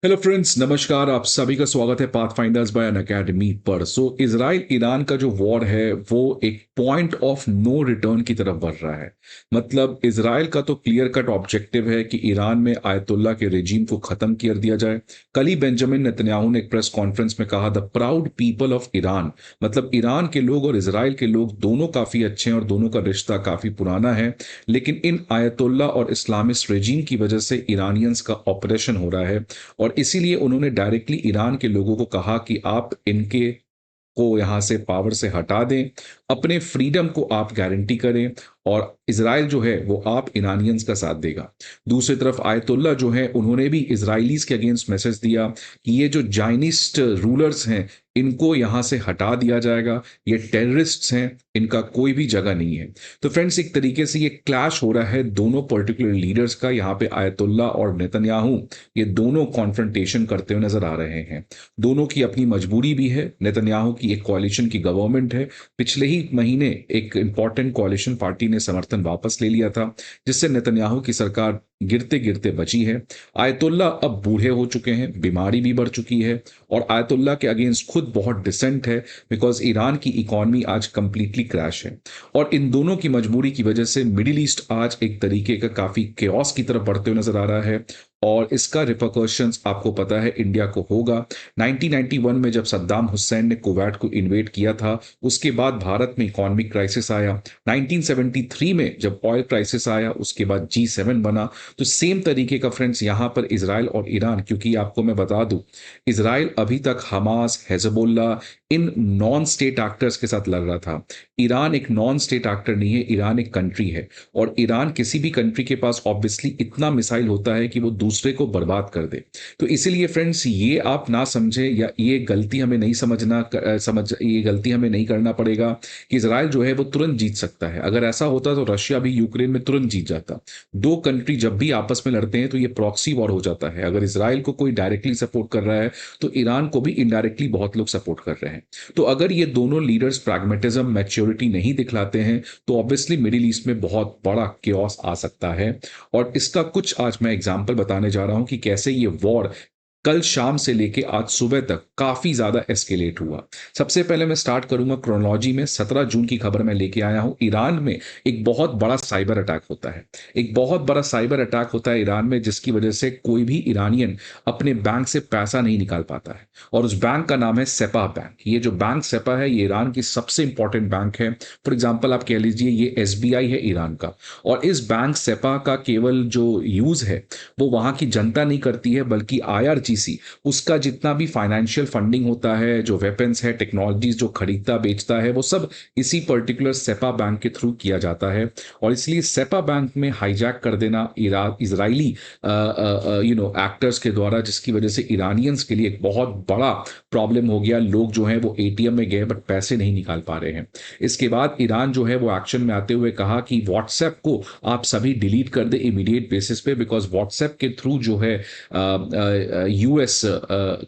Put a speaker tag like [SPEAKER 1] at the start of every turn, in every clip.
[SPEAKER 1] Hello friends, नमस्कार। आप सभी का स्वागत है पाथफाइंडर्स बाय अन अकेडमी पर। इजराइल ईरान का जो वॉर है वो एक पॉइंट ऑफ नो रिटर्न की तरफ बढ़ रहा है। मतलब इजराइल का तो क्लियर कट ऑब्जेक्टिव है कि ईरान में आयतुल्ला के रेजिम को खत्म कर दिया जाए। कल ही बेंजामिन नेतन्याहू ने एक प्रेस कॉन्फ्रेंस में कहा, the proud people of Iran, मतलब ईरान के लोग और इजराइल के लोग दोनों काफी अच्छे हैं और दोनों का रिश्ता काफी पुराना है, लेकिन इन आयतुल्ला और इस्लामिस्ट रेजिम की वजह से ईरानियंस का ऑपरेशन हो रहा है। और इसीलिए उन्होंने डायरेक्टली ईरान के लोगों को कहा कि आप इनके को यहां से पावर से हटा दें, अपने फ्रीडम को आप गारंटी करें, और इसराइल जो है वो आप ईरानियंस का साथ देगा। दूसरी तरफ आयतुल्ला जो है उन्होंने भी इसराइलीज के अगेंस्ट मैसेज दिया कि ये जो जाइनिस्ट रूलर्स हैं इनको यहां से हटा दिया जाएगा, ये टेररिस्ट्स हैं, इनका कोई भी जगह नहीं है। तो फ्रेंड्स, एक तरीके से ये क्लैश हो रहा है दोनों पर्टिकुलर लीडर्स का। यहाँ पे आयतुल्ला और नेतन्याहू ये दोनों कॉन्फ्रंटेशन करते हुए नजर आ रहे हैं। दोनों की अपनी मजबूरी भी है। नेतन्याहू की एक कॉलिशन की गवर्नमेंट है, पिछले ही महीने एक इंपॉर्टेंट कॉलिशन पार्टी ने समर्थन वापस ले लिया था, जिससे नेतन्याहू की सरकार गिरते गिरते बची है। आयतुल्ला अब बूढ़े हो चुके हैं, बीमारी भी बढ़ चुकी है, और आयतुल्ला के अगेंस्ट खुद बहुत डिसेंट है, बिकॉज ईरान की इकॉनमी आज कंप्लीटली क्रैश है। और इन दोनों की मजबूरी की वजह से मिडिल ईस्ट आज एक तरीके का काफी केओस की तरफ बढ़ते हुए नजर आ रहा है। और इसका रिपरकशंस आपको पता है इंडिया को होगा। 1991 में जब सद्दाम हुसैन ने कुवैत को इन्वेड किया था, उसके बाद भारत में इकोनॉमिक क्राइसिस आया। 1973 में जब ऑयल क्राइसिस आया, उसके बाद G7 बना। तो सेम तरीके का फ्रेंड्स यहाँ पर इसराइल और ईरान, क्योंकि आपको मैं बता दूं, इसराइल अभी तक Hamas, Hezbollah, in non state actors के साथ लड़ रहा था। ईरान एक नॉन स्टेट एक्टर नहीं है, ईरान एक कंट्री है। और ईरान किसी भी कंट्री के पास ऑब्वियसली इतना मिसाइल होता है कि वो दूसरे को बर्बाद कर दे। तो इसीलिए फ्रेंड्स, ये आप ना समझे, या ये गलती हमें नहीं ये गलती हमें नहीं करना पड़ेगा कि इसराइल जो है वो तुरंत जीत सकता है। अगर ऐसा होता तो रशिया भी यूक्रेन में तुरंत जीत जाता। दो कंट्री जब भी आपस में लड़ते हैं तो ये प्रॉक्सी वॉर हो जाता है। अगर इसराइल को कोई डायरेक्टली सपोर्ट कर रहा है तो ईरान को भी इनडायरेक्टली बहुत लोग सपोर्ट कर रहे हैं। तो अगर ये दोनों लीडर्स प्रैग्मेटिज्म, मैच्योरिटी नहीं दिखलाते हैं तो ऑब्वियसली मिडिल ईस्ट में बहुत बड़ा क्योस आ सकता है। और इसका कुछ आज मैं एग्जांपल बताने जा रहा हूं कि कैसे ये वॉर कल शाम से लेके आज सुबह तक काफी ज्यादा एस्केलेट हुआ। सबसे पहले मैं स्टार्ट करूंगा क्रोनोलॉजी में। 17 जून की खबर मैं लेके आया हूं। ईरान में एक बहुत बड़ा साइबर अटैक होता है। एक बहुत बड़ा साइबर अटैक होता है ईरान में, जिसकी वजह से कोई भी ईरानियन अपने बैंक से पैसा नहीं निकाल पाता है। और उस बैंक का नाम है सेपा बैंक। ये जो बैंक सेपा है ये ईरान की सबसे इंपॉर्टेंट बैंक है। फॉर एग्जाम्पल आप कह लीजिए ये SBI है ईरान का। और इस बैंक सेपा का केवल जो यूज है वो वहां की जनता नहीं करती है, बल्कि IRGC, उसका जितना भी फाइनेंशियल फंडिंग होता है, जो वेपन्स है, टेक्नोलॉजीज जो खरीदता बेचता है, वो सब इसी पर्टिकुलर सेपा बैंक के थ्रू किया जाता है। और इसलिए सेपा बैंक में हाईजैक कर देना इजरायली एक्टर्स के द्वारा, जिसकी वजह से ईरानियंस के लिए एक बहुत बड़ा प्रॉब्लम हो गया। लोग जो है वो ATM में गए बट पैसे नहीं निकाल पा रहे हैं। इसके बाद ईरान जो है वो एक्शन में आते हुए कहा कि व्हाट्सएप को आप सभी डिलीट कर दे इमीडिएट बेसिस पे, बिकॉज व्हाट्सएप के थ्रू जो है US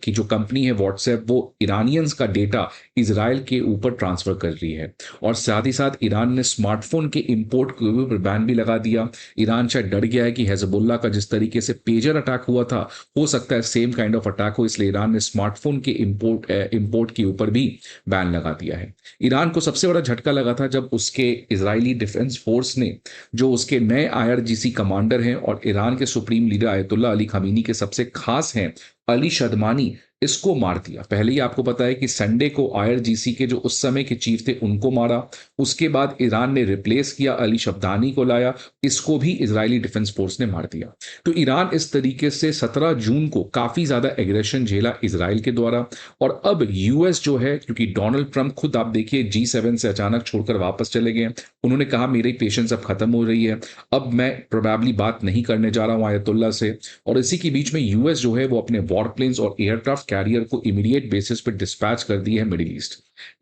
[SPEAKER 1] की जो कंपनी है व्हाट्सएप, वो ईरानियंस का डेटा इसराइल के ऊपर ट्रांसफर कर रही है। और साथ ही साथ ईरान ने स्मार्टफोन के इंपोर्ट के ऊपर बैन भी लगा दिया। ईरान शायद डर गया है कि हेजबुल्ला का जिस तरीके से पेजर अटैक हुआ था, हो सकता है सेम काइंड ऑफ अटैक हो, इसलिए ईरान ने स्मार्टफोन के इंपोर्ट के ऊपर भी बैन लगा दिया है। ईरान को सबसे बड़ा झटका लगा था जब उसके इजरायली डिफेंस फोर्स ने, जो उसके नए IRGC कमांडर हैं और ईरान के supreme leader ayatollah Ali Khomeini के सबसे खास हैं अली शदमानी, इसको मार दिया। पहले ही आपको पता है कि संडे को IRGC के जो उस समय के चीफ थे उनको मारा। उसके बाद ईरान ने रिप्लेस किया, अली शब्दानी को लाया, इसको भी इजरायली डिफेंस फोर्स ने मार दिया। तो ईरान इस तरीके से 17 जून को काफी ज्यादा एग्रेशन झेला इजराइल के द्वारा। और अब US जो है, क्योंकि डोनाल्ड ट्रंप खुद आप देखिए G7 से अचानक छोड़कर वापस चले गए, उन्होंने कहा मेरी पेशेंस अब खत्म हो रही है, अब मैं प्रोबेबली बात नहीं करने जा रहा हूं आयतुल्ला से। और इसी के बीच में US जो है वो अपने वॉर प्लेन्स और एयरक्राफ्ट कैरियर को इमीडिएट बेसिस पर डिस्पैच कर दी है मिडिल ईस्ट।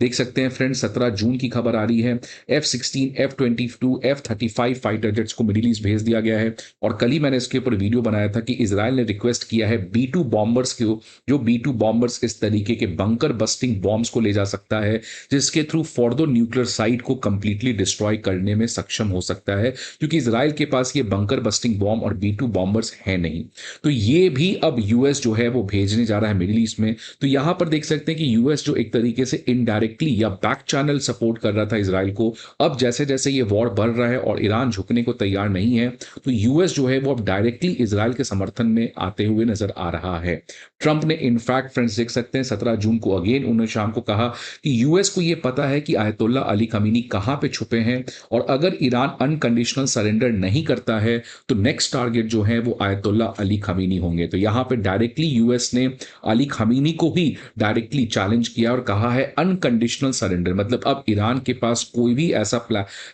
[SPEAKER 1] देख सकते हैं फ्रेंड्स 17 जून की खबर आ रही है, F-16, F-22, F-35 fighter jets को मिडिल ईस्ट भेज दिया गया है। और कल ही मैंने इसके ऊपर वीडियो बनाया था कि इजराइल ने रिक्वेस्ट किया है B-2 बॉम्बर्स को, जो B-2 बॉम्बर्स इस तरीके के बंकर बस्टिंग बॉम्ब्स को ले जा सकता है, जिसके थ्रू फॉर्दो न्यूक्लियर साइट को कंप्लीटली डिस्ट्रॉय करने में सक्षम हो सकता है, क्योंकि इजराइल के पास ये बंकर बस्टिंग बॉम्ब और B-2 बॉम्बर्स है नहीं। तो ये भी अब यूएस जो है वो भेजने जा रहा है मिडिल ईस्ट में। तो यहां पर देख सकते हैं कि यूएस जो एक तरीके से इनडायरेक्टली या बैक चैनल सपोर्ट कर रहा था इजराइल को, अब जैसे जैसे ये वॉर बढ़ रहा है और ईरान झुकने को तैयार नहीं है, तो यूएस जो है वो अब डायरेक्टली इजराइल के समर्थन में आते हुए नजर आ रहा है। ट्रंप ने इनफैक्ट फ्रेंड्स देख सकते हैं 17 जून को अगेन उन्होंने शाम को कहा कि यूएस को यह पता है कि आयतुल्ला अली खमीनी कहां पे छुपे हैं, और अगर ईरान अनकंडीशनल सरेंडर नहीं करता है तो नेक्स्ट टारगेट जो है वो आयतुल्ला अली खमीनी होंगे। तो यहां पे डायरेक्टली यूएस ने अली खमीनी को ही डायरेक्टली चैलेंज किया और कहा है अनकंडीशनल सरेंडर, मतलब अब ईरान के पास कोई भी ऐसा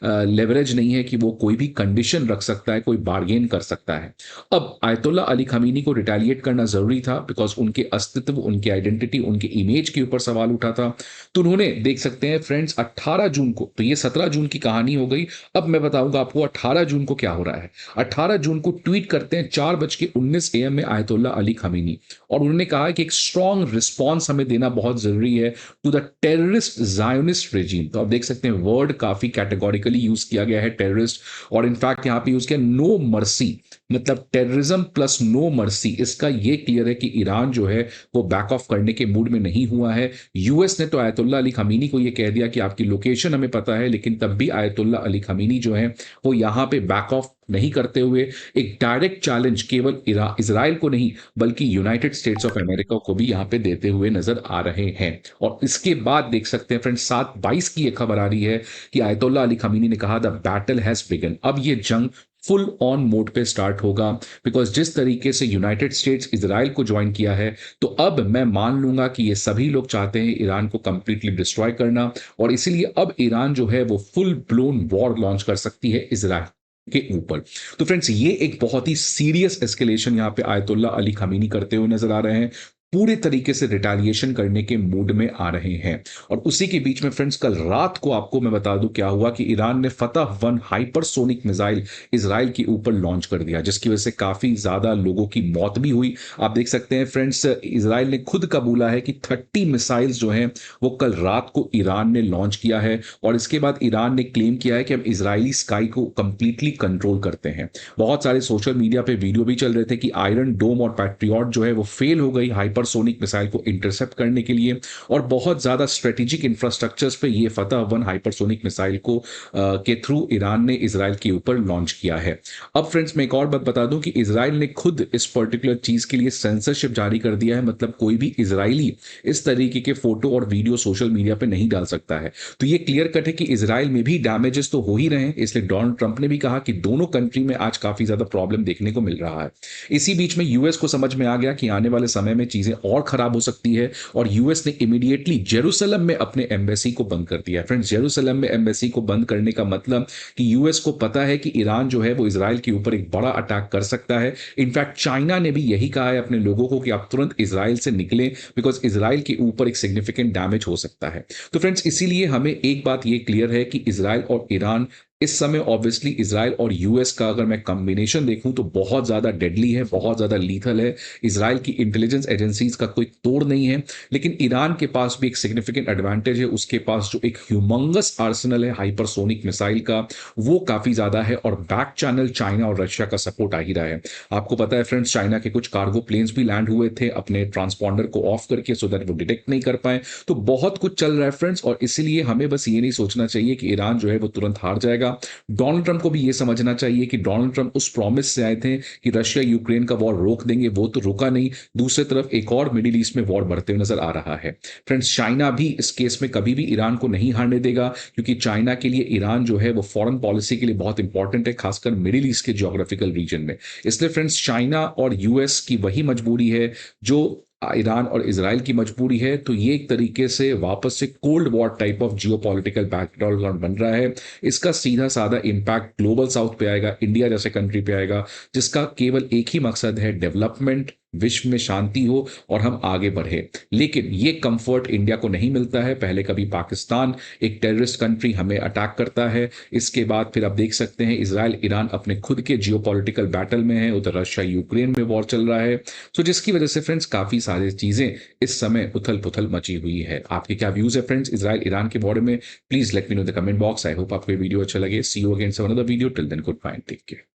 [SPEAKER 1] लेवरेज नहीं है कि वो कोई भी कंडीशन रख सकता है, कोई बार्गेन कर सकता है। अब आयतुल्ला अली खमीनी को रिटेलिएट करना जरूरी था, बिकॉज उनके अस्तित्व, उनकी आइडेंटिटी, उनके इमेज के ऊपर सवाल उठा था। तो उन्होंने देख सकते हैं फ्रेंड्स 18 जून को, तो ये 17 जून की कहानी हो गई। अब मैं बताऊंगा आपको 18 जून को क्या हो रहा है। 18 जून को ट्वीट करते हैं 4:19 AM में आयतुल्ला अली खमीनी, और उन्होंने कहा कि एक स्ट्रॉन्ग रिस्पॉन्स हमें देना बहुत जरूरी है to the terrorist Zionist regime. तो आप देख सकते हैं वर्ड काफी कैटेगोरिकली यूज किया गया है, टेररिस्ट, और इनफैक्ट यहां पे यूज किया नो मर्सी, मतलब टेररिज्म प्लस नो मर्सी। इसका ये क्लियर है कि ईरान जो है वो बैक ऑफ करने के मूड में नहीं हुआ है। यूएस ने तो आयतुल्ला अली खमीनी को ये कह दिया कि आपकी लोकेशन हमें पता है, लेकिन तब भी आयतुल्ला अली खमीनी जो है वो यहां पे बैक ऑफ नहीं करते हुए एक डायरेक्ट चैलेंज केवल इजराइल को नहीं बल्कि यूनाइटेड स्टेट्स ऑफ अमेरिका को भी यहां पे देते हुए नजर आ रहे हैं। और इसके बाद देख सकते हैं फ्रेंड्स 7:22 की एक खबर आ रही है कि आयतुल्ला अली खमीनी ने कहा द बैटल हैज बिगन। अब ये जंग फुल ऑन मोड पे स्टार्ट होगा, बिकॉज जिस तरीके से यूनाइटेड स्टेट्स इजराइल को ज्वाइन किया है, तो अब मैं मान लूंगा कि ये सभी लोग चाहते हैं ईरान को कंप्लीटली डिस्ट्रॉय करना, और इसीलिए अब ईरान जो है वो फुल ब्लोन वॉर लॉन्च कर सकती है इजराइल के ऊपर। तो फ्रेंड्स ये एक बहुत ही सीरियस एस्केलेशन यहां पे आयतुल्ला अली खमीनी करते हुए नजर आ रहे हैं, पूरे तरीके से रिटेलिएशन करने के मूड में आ रहे हैं। और उसी के बीच में फ्रेंड्स कल रात को आपको मैं बता दूं क्या हुआ कि ईरान ने फतह 1 हाइपरसोनिक मिसाइल इजराइल के ऊपर लॉन्च कर दिया, जिसकी वजह से काफी ज्यादा लोगों की मौत भी हुई। आप देख सकते हैं फ्रेंड्स इजराइल ने खुद कबूला है कि 30 मिसाइल्स जो हैं वो कल रात को ईरान ने लॉन्च किया है, और इसके बाद ईरान ने क्लेम किया है कि हम इजरायली स्काई को कंप्लीटली कंट्रोल करते हैं। बहुत सारे सोशल मीडिया पे वीडियो भी चल रहे थे कि आयरन डोम और पैट्रियट जो है वो फेल हो गई हाइपरसोनिक मिसाइल को इंटरसेप्ट करने के लिए, और बहुत ज्यादा स्ट्रेटेजिक इंफ्रास्ट्रक्चर्स पे ये फतह 1 हाइपरसोनिक मिसाइल को के थ्रू ईरान ने इजराइल के ऊपर लॉन्च किया है। अब फ्रेंड्स मैं एक और बात बता दूं कि इजराइल ने खुद इस पर्टिकुलर चीज के लिए सेंसरशिप जारी कर दिया है, मतलब कोई भी इजरायली इस तरीके के फोटो और वीडियो सोशल मीडिया पे नहीं डाल सकता है। तो ये क्लियर कट है कि इजराइल में भी डैमेजेस तो हो ही रहे हैं, इसलिए डोनाल्ड ट्रंप ने भी कहा कि दोनों कंट्री में आज काफी ज्यादा प्रॉब्लम देखने को मिल रहा है। इसी बीच में यूएस को समझ में आ गया कि आने वाले समय में चीजें और खराब हो सकती है, और यूएस ने इमीडिएटली जेरूसलम में अपने एम्बेसी को बंद कर दिया। फ्रेंड्स जेरूसलम में एम्बेसी को बंद करने का मतलब कि यूएस को पता है कि ईरान जो है वो इजराइल के ऊपर एक बड़ा अटैक कर सकता है। इनफैक्ट चाइना ने भी यही कहा है अपने लोगों को कि आप तुरंत इजराइल से निकलें, बिकॉज इजराइल के ऊपर एक सिग्निफिकेंट डैमेज हो सकता है। तो फ्रेंड्स इसीलिए हमें एक बात ये क्लियर है कि इजराइल और ईरान इस समय ऑब्वियसली इजराइल और यूएस का अगर मैं कॉम्बिनेशन देखूं तो बहुत ज्यादा डेडली है, बहुत ज्यादा लीथल है। इजराइल की इंटेलिजेंस एजेंसीज का कोई तोड़ नहीं है, लेकिन ईरान के पास भी एक सिग्निफिकेंट एडवांटेज है। उसके पास जो एक ह्यूमंगस आर्सेनल है हाइपरसोनिक मिसाइल का, वो काफी ज्यादा है, और बैक चैनल चाइना और रशिया का सपोर्ट आ ही रहा है। आपको पता है फ्रेंड्स चाइना के कुछ कार्गो प्लेन्स भी लैंड हुए थे अपने ट्रांसपॉन्डर को ऑफ करके, सो दैट वो डिटेक्ट नहीं कर पाए। तो बहुत कुछ चल रहा है फ्रेंड्स, और इसीलिए हमें बस ये नहीं सोचना चाहिए कि ईरान जो है वो तुरंत हार जाएगा। डोनाल्ड ट्रंप को भी यह समझना चाहिए कि डोनाल्ड ट्रंप उस प्रॉमिस से आए थे कि रशिया यूक्रेन का वॉर रोक देंगे, वो तो रुका नहीं। दूसरी तरफ एक और मिडिल ईस्ट में वॉर बढ़ते हुए नजर आ रहा है। फ्रेंड्स चाइना भी इस केस में कभी भी ईरान को नहीं हारने देगा, क्योंकि चाइना के लिए ईरान जो है वो फॉरेन पॉलिसी के लिए बहुत इंपॉर्टेंट है, खासकर मिडिल ईस्ट के जियोग्राफिकल रीजन में। इसलिए फ्रेंड्स चाइना और यूएस की वही मजबूरी है जो ईरान और इजराइल की मजबूरी है। तो ये एक तरीके से वापस से cold war type of geopolitical background बन रहा है। इसका सीधा साधा इंपैक्ट ग्लोबल साउथ पे आएगा, इंडिया जैसे कंट्री पे आएगा, जिसका केवल एक ही मकसद है डेवलपमेंट विश्व में शांति हो और हम आगे बढ़े। लेकिन ये कंफर्ट इंडिया को नहीं मिलता है। पहले कभी पाकिस्तान एक टेररिस्ट कंट्री हमें अटैक करता है, इसके बाद फिर आप देख सकते हैं इजराइल ईरान अपने खुद के जियोपॉलिटिकल बैटल में है, उधर रशिया यूक्रेन में वॉर चल रहा है। सो जिसकी वजह से फ्रेंड्स काफ़ी सारी चीज़ें इस समय उथल-पुथल मची हुई है। आपके क्या व्यूज़ है फ्रेंड्स इज़राइल ईरान के बारे में? Please let me know in the comment box. I hope आपको ये वीडियो अच्छा लगे। See you again some another video. Till then good bye and take care.